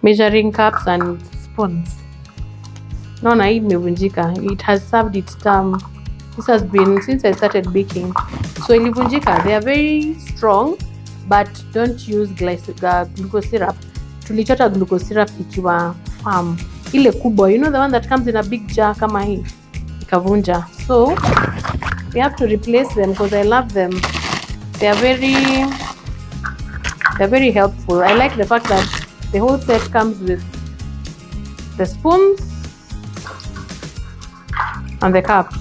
measuring cups and spoons. Naona hii imevunjika. It has served its term. This has been since I started baking. So ilivunjika. They are very strong, but don't use glucose syrup. Tulichota glucose syrup ikiwa firm. Ile kubwa, you know, the one that comes in a big jar kama hii. Ikavunja. So we have to replace them because I love them. They are very helpful. I like the fact that the whole set comes with the spoons and the cups.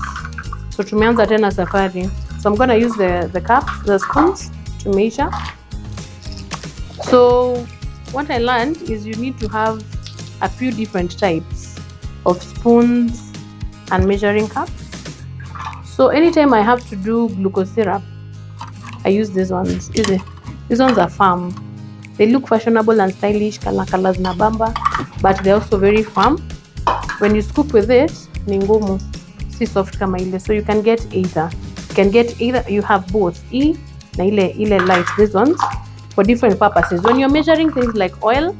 So tumeanza tena safari. So I'm gonna use the cups, the spoons to measure. So what I learned is you need to have a few different types of spoons and measuring cups. So anytime I have to do glucose syrup, I use these ones. These ones are firm. They look fashionable and stylish, colors na bamba, but they're also very firm. When you scoop with it, ni ngumu, si soft kama ile. So you can get either. You have both E na ile light. These ones for different purposes. When you're measuring things like oil,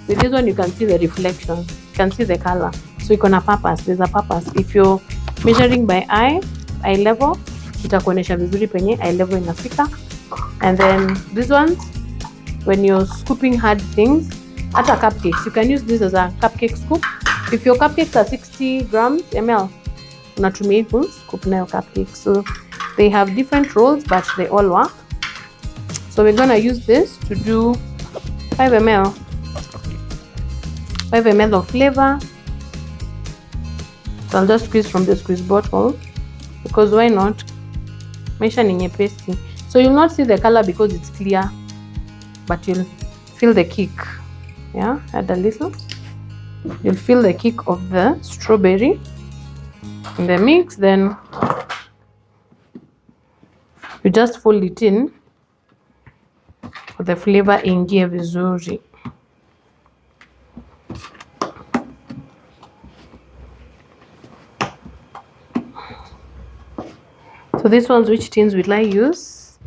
with this one you can see the reflection, you can see the color. So iko na purpose. There's a purpose. If you're measuring by eye level, itakuonesha vizuri penye eye level inafika. And then these ones, when you're scooping hard things, hata cupcakes, you can use this as a cupcake scoop. If your cupcakes are 60 grams ml, unatumia hii scoop nayo cupcakes. So they have different roles, but they all work. So we're gonna use this to do 5 ml of flavor. So I'll just squeeze from the squeeze bottle because why not? Maisha ni nyepesi. So you'll not see the color because it's clear, but you'll feel the kick. Yeah, add a little. You'll feel the kick of the strawberry in the mix. Then you just fold it in for the flavor ingie vizuri. So these ones, which tins will I use?